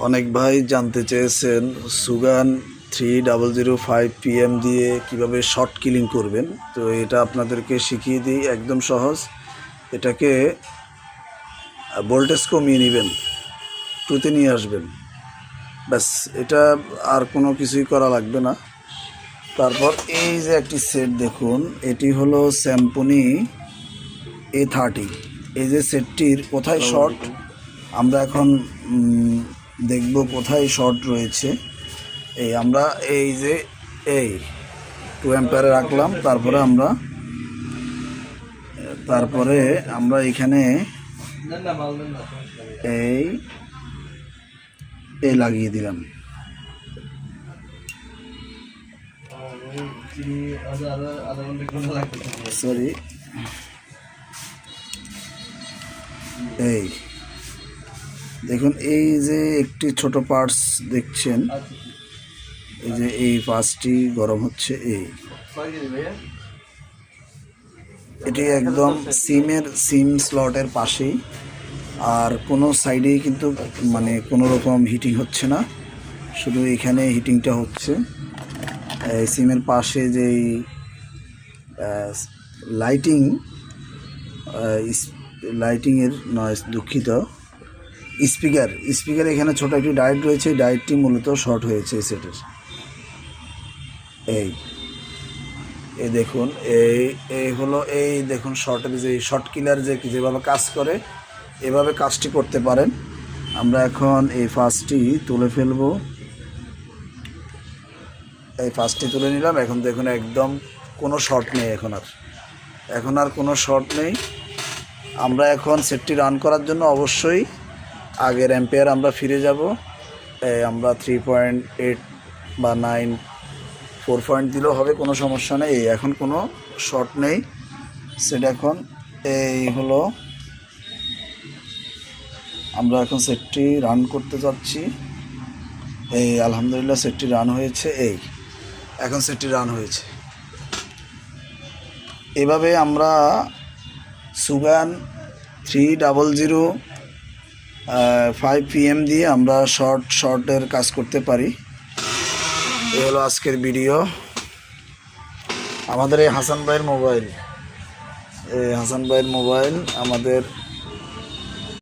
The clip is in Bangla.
অনেক ভাই জানতে চেয়েছেন সুগান 3005 PM দিয়ে কিভাবে শর্ট কিলিং করবেন। তো এটা আপনাদেরকে শিখিয়ে দিই, একদম সহজ। এটাকে ভোল্টেজ কমিয়ে নেবেন, টুতে নিয়ে আসবেন, ব্যাস। এটা আর কোনো কিছুই করা লাগবে না। তারপর এই যে একটি সেট দেখুন, এটি হলো স্যামসং A30। এই যে সেটটির কোথায় শর্ট আমরা এখন দেখব, কোথায় শর্ট রয়েছে। এই আমরা এই যে এই 2 অ্যাম্পিয়ারে রাখলাম, তারপরে আমরা এখানে এই লাগিয়ে দিলাম। সরি, এই দেখুন, এই যে একটি ছোট পার্টস দেখছেন, এই যে এই পার্টসটি গরম হচ্ছে। এটি একদম সিম স্লটের পাশেই, আর কোনো সাইডেই কিন্তু মানে কোনো রকম হিটিং হচ্ছে না, শুধু এখানে হিটিংটা হচ্ছে। সিমের পাশে যেই লাইটিংয়ের নয়েজ, দুঃখিত, স্পিকার এখানে ছোট একটি ডায়োড রয়েছে। ডায়োডটি মূলত শর্ট হয়েছে এই সেটের। এই দেখুন, এই হলো, এই দেখুন শর্টের যে শর্ট কিলার যেভাবে কাজ করে, এভাবে কাজটি করতে পারেন। আমরা এখন এই ফার্স্টটি তুলে ফেলবো। এই ফার্স্টটি তুলে নিলাম। এখন দেখুন একদম কোনো শর্ট নেই, এখন আর কোনো শর্ট নেই। আমরা এখন সেটটি রান করার জন্য অবশ্যই আগের অ্যাম্পিয়ার আমরা ফিরে যাব। আমরা 3.8 বা 9, 4 পয়েন্ট দিলেও হবে, কোনো সমস্যা নেই। এখন কোনো শর্ট নেই সেট। এখন এই হলো, আমরা এখন সেটটি রান করতে যাচ্ছি। আলহামদুলিল্লাহ সেটটি রান হয়েছে। এখন সেটটি রান হয়েছে। এভাবে আমরা সুগান 3005 PM দিয়ে আমরা শর্টের কাজ করতে পারি। এই হলো আজকের ভিডিও। আমাদের এই হাসান ভাইয়ের মোবাইল, আমাদের